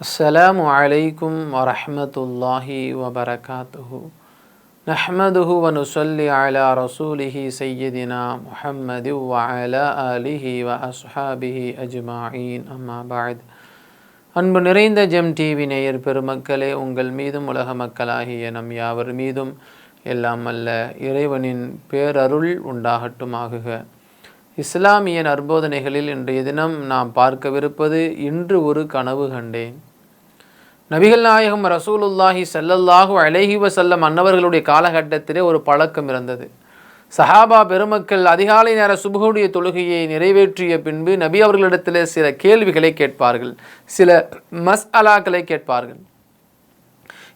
அஸ்ஸலாமு அலைக்கும் வரஹ்மத்துல்லாஹி வபரகாத்துஹு. நஹ்மதுஹு வ நுஸல்லி அலா ரசூலிஹி சய்யிதினா முஹம்மது வ அலா ஆலிஹி வ அஸ்ஹாபிஹி அஜ்மாயின். அம்மா பஅத். அன்பு நிறைந்த ஜெம் டிவி நேயர் பெருமக்களே, உங்கள் மீதும் உலக மக்களாகிய நம் யாவர் மீதும் எல்லாம் அல்ல இறைவனின் பேரருள் உண்டாகட்டுமாகுக. இஸ்லாமிய நற்போதனைகளில் இன்றைய தினம் நாம் பார்க்கவிருப்பது இன்று ஒரு கனவு கண்டேன். நபிகள் நாயகம் ரசூலுல்லாஹி ஸல்லல்லாஹு அலைஹி வஸல்லம் அன்னவர்களுடைய காலகட்டத்திலே ஒரு பழக்கம் இருந்தது. சஹாபா பெருமக்கள் அதிகாலை நேர சுபஹுடைய தொழுகையை நிறைவேற்றிய பின்பு நபி அவர்களிடத்தில் சில கேள்விகளை கேட்பார்கள், சில மஸ்அலாக்களை கேட்பார்கள்.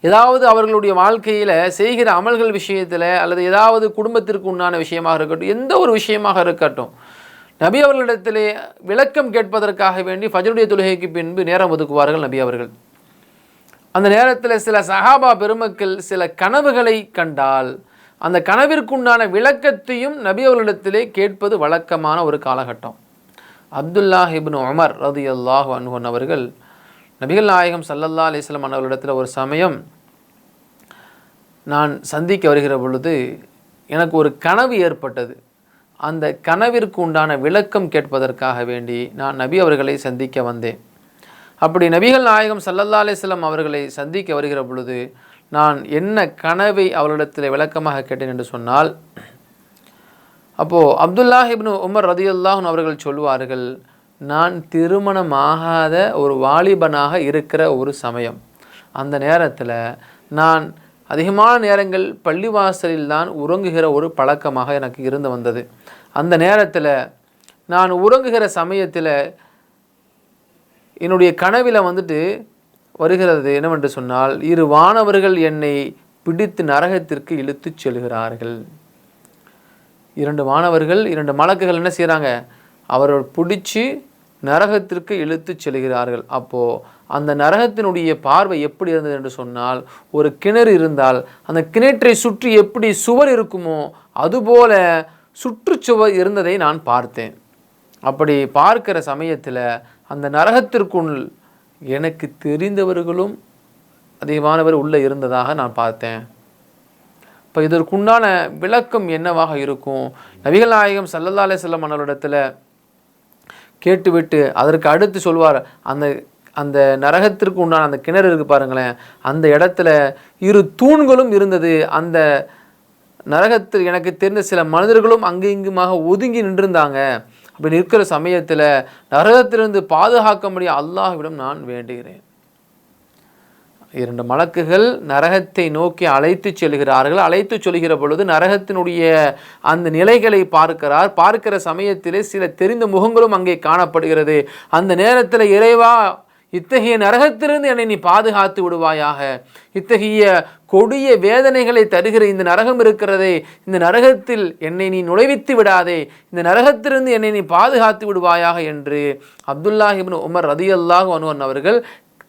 ஏதாவது அவர்களுடைய வாழ்க்கையில் செய்கிற அமல்கள் விஷயத்தில் அல்லது ஏதாவது குடும்பத்திற்கு உண்டான விஷயமாக இருக்கட்டும், எந்த ஒரு விஷயமாக இருக்கட்டும், நபி அவர்களிடத்திலே விளக்கம் கேட்பதற்காக வேண்டி ஃபஜ்ருடைய தொழுகைக்கு பின்பு நேரம் ஒதுக்குவார்கள் நபி அவர்கள். அந்த நேரத்தில் சில சஹாபா பெருமக்கள் சில கனவுகளை கண்டால் அந்த கனவிற்குண்டான விளக்கத்தையும் நபி அவர்களிடத்திலே கேட்பது வழக்கமான ஒரு காலகட்டம். அப்துல்லாஹ் இப்னு உமர் ரலியல்லாஹு அன்ஹு அவர்கள் நபிகள் நாயகம் ஸல்லல்லாஹு அலைஹி வஸல்லம் அவர்களிடத்தில் ஒரு சமயம் நான் சந்திக்க வருகிற பொழுது எனக்கு ஒரு கனவு ஏற்பட்டது. அந்த கனவிற்கு உண்டான விளக்கம் கேட்பதற்காக வேண்டி நான் நபி அவர்களை சந்திக்க வந்தேன். அப்படி நபிகள் நாயகம் ஸல்லல்லாஹு அலைஹி வஸல்லம் அவர்களை சந்திக்க வருகிற பொழுது நான் என்ன கனவை அவர்களிடத்தில் விளக்கமாக கேட்டேன் என்று சொன்னால், அப்போது அப்துல்லாஹ் இப்னு உமர் ரலியல்லாஹு அன்ஹு அவர்கள் சொல்வார்கள், நான் திருமணமாகாத ஒரு வாலிபனாக இருக்கிற ஒரு சமயம். அந்த நேரத்தில் நான் அதிகமான நேரங்கள் பள்ளிவாசலில் தான் உறங்குகிற ஒரு பழக்கமாக எனக்கு இருந்து வந்தது. அந்த நேரத்தில் நான் உறங்குகிற சமயத்தில் என்னுடைய கனவில் வருகிறது என்னவென்று சொன்னால், இரு வானவர்கள் என்னை பிடித்து நரகத்திற்கு இழுத்து செல்கிறார்கள். இரண்டு வானவர்கள், இரண்டு மலக்குகள் என்ன செய்கிறாங்க, அவர்கள் பிடிச்சி நரகத்திற்கு இழுத்து செல்கிறார்கள். அப்போது அந்த நரகத்தினுடைய பார்வை எப்படி இருந்தது என்று சொன்னால், ஒரு கிணறு இருந்தால் அந்த கிணற்றை சுற்றி எப்படி சுவர் இருக்குமோ அதுபோல சுற்றுச்சுவர் இருந்ததை நான் பார்த்தேன். அப்படி பார்க்கிற சமயத்தில் அந்த நரகத்திற்குள் எனக்கு தெரிந்தவர்களும் அதிகமானவர் உள்ளே இருந்ததாக நான் பார்த்தேன். இப்போ இதற்குண்டான விளக்கம் என்னவாக இருக்கும்? நபிகள் நாயகம் ஸல்லல்லாஹு அலைஹி வஸல்லம் அவர்களிடத்தில் கேட்டுவிட்டு அதற்கு அடுத்து சொல்வார், அந்த அந்த நரகத்திற்கு உண்டான அந்த கிணறு இருக்குது பாருங்களேன், அந்த இடத்துல இரு தூண்களும் இருந்தது. அந்த நரகத்தில் எனக்கு தெரிந்த சில மனிதர்களும் அங்கு இங்குமாக ஒதுங்கி நின்றிருந்தாங்க. அப்படி இருக்கிற சமயத்தில் நரகத்திலிருந்து பாதுகாக்கும்படி அல்லாஹ்விடம் நான் வேண்டுகிறேன். இரண்டு மலக்குகள் நரகத்தை நோக்கி அழைத்து செல்கிறார்கள். அழைத்து சொல்கிற பொழுது நரகத்தினுடைய அந்த நிலைகளை பார்க்கிற சமயத்திலே சில தெரிந்த முகங்களும் அங்கே காணப்படுகிறது. அந்த நேரத்தில் இறைவா, இத்தகைய நரகத்திலிருந்து என்னை நீ பாதுகாத்து விடுவாயாக, இத்தகைய கொடிய வேதனைகளை தருகிற இந்த நரகம் இருக்கிறதே, இந்த நரகத்தில் என்னை நீ நுழைவித்து விடாதே, இந்த நரகத்திலிருந்து என்னை நீ பாதுகாத்து விடுவாயாக என்று அப்துல்லாஹ் இப்னு உமர் ரலியல்லாஹு அன்ஹு அவர்கள்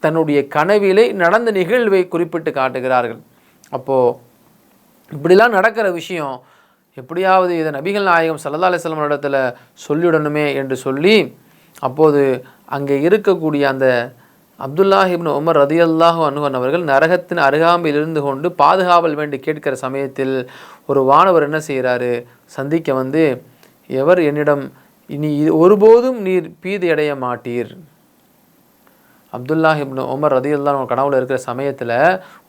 தன்னுடைய கனவிலே நடந்த நிகழ்வை குறிப்பிட்டு காட்டுகிறார்கள். அப்போது இப்படிலாம் நடக்கிற விஷயம் எப்படியாவது இதை நபிகள் நாயகம் ஸல்லல்லாஹு அலைஹி வஸல்லம் இடத்துல சொல்லிவிடணுமே என்று சொல்லி, அப்போது அங்கே இருக்கக்கூடிய அந்த அப்துல்லாஹ் இப்னு உமர் ரலியல்லாஹு அன்ஹு அவர்கள் நரகத்தின் அருகாமையில் இருந்து கொண்டு பாதுகாவல் வேண்டி கேட்கிற சமயத்தில் ஒரு வானவர் என்ன செய்கிறாரு, சந்திக்க எவர் என்னிடம் இனி ஒருபோதும் நீர் பீதி அடைய மாட்டீர். அப்துல்லாஹ் இப்னு உமர் ரலியல்லாஹு அன்ஹு கனவுல இருக்கிற சமயத்தில்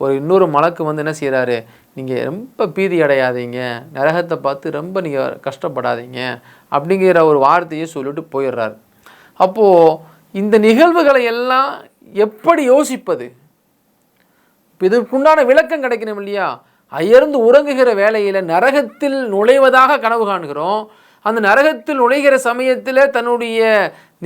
ஒரு இன்னொரு மலக்கு என்ன செய்கிறாரு, நீங்கள் ரொம்ப பீதி அடையாதீங்க, நரகத்தை பார்த்து ரொம்ப நீங்கள் கஷ்டப்படாதீங்க அப்படிங்கிற ஒரு வார்த்தையை சொல்லிட்டு போயிடுறார். அப்போது இந்த நிகழ்வுகளை எல்லாம் எப்படி யோசிப்பது? இதற்குண்டான விளக்கம் கிடைக்கணும் இல்லையா? அயர்ந்து உறங்குகிற வேளையில் நரகத்தில் நுழைவதாக கனவு காண்கிறோம். அந்த நரகத்தில் நுழைகிற சமயத்தில் தன்னுடைய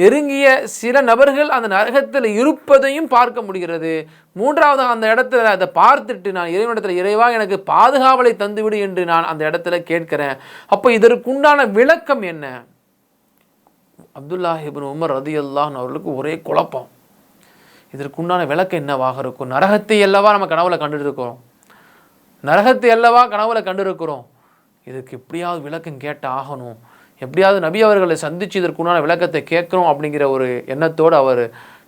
நெருங்கிய சில நபர்கள் அந்த நரகத்தில் இருப்பதையும் பார்க்க முடிகிறது. மூன்றாவது அந்த இடத்துல அதை பார்த்துட்டு நான் இறைவனிடத்தில், இறைவா எனக்கு பாதுகாவலை தந்துவிடு என்று நான் அந்த இடத்துல கேட்கிறேன். அப்போ இதற்குண்டான விளக்கம் என்ன? அப்துல்லாஹ் இப்னு உமர் ரலியல்லாஹு அன்ஹு அவர்களுக்கு ஒரே குழப்பம். இதற்குண்டான விளக்கம் என்னவாக இருக்கும்? நரகத்தை அல்லவா நம்ம கனவுல கண்டுருக்கிறோம், நரகத்தை அல்லவா கனவுல கண்டிருக்கிறோம். இதுக்கு எப்படியாவது விளக்கம் கேட்டு ஆகணும், எப்படியாவது நபி அவர்களை சந்தித்து இதற்குண்டான விளக்கத்தை கேட்கணும் அப்படிங்கிற ஒரு எண்ணத்தோடு அவர்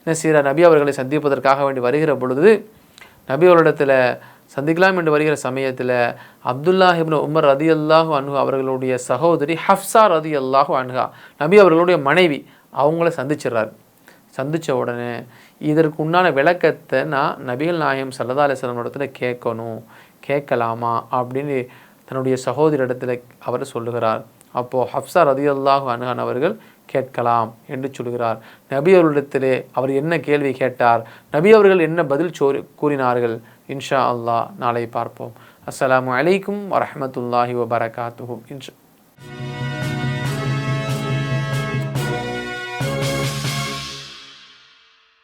என்ன செய்கிறார், நபி அவர்களை சந்திப்பதற்காக வேண்டி வருகிற பொழுது நபி அவர்களிடத்தில் சந்திக்கலாம் என்று வருகிற சமயத்தில் அப்துல்லாஹ் இப்னு உமர் ரதியல்லாஹு அன்ஹு அவர்களுடைய சகோதரி ஹஃப்ஸா ரதியல்லாஹு அன்ஹா, நபி அவர்களுடைய மனைவி, அவங்கள சந்திச்சிடுறார். சந்தித்த உடனே இதற்கு உண்டான விளக்கத்தை நான் நபிகள் நாயகம் ஸல்லல்லாஹு அலைஹி வஸல்லம் இடத்துல கேட்கலாமா அப்படின்னு தன்னுடைய சகோதரிடத்தில் அவர் சொல்லுகிறார். அப்போது ஹஃப்ஸா ரதியல்லாஹு அன்ஹா அவர்கள் கேட்கலாம் என்று சொல்கிறார். நபி அவர்களிடத்திலே அவர் என்ன கேள்வி கேட்டார், நபி அவர்கள் என்ன பதில் கூறினார்கள், இன்ஷா அல்லாஹ் நாளை பார்ப்போம். அஸ்ஸலாமு அலைக்கும் வரஹ்மத்துல்லாஹி வபரகாத்துஹு.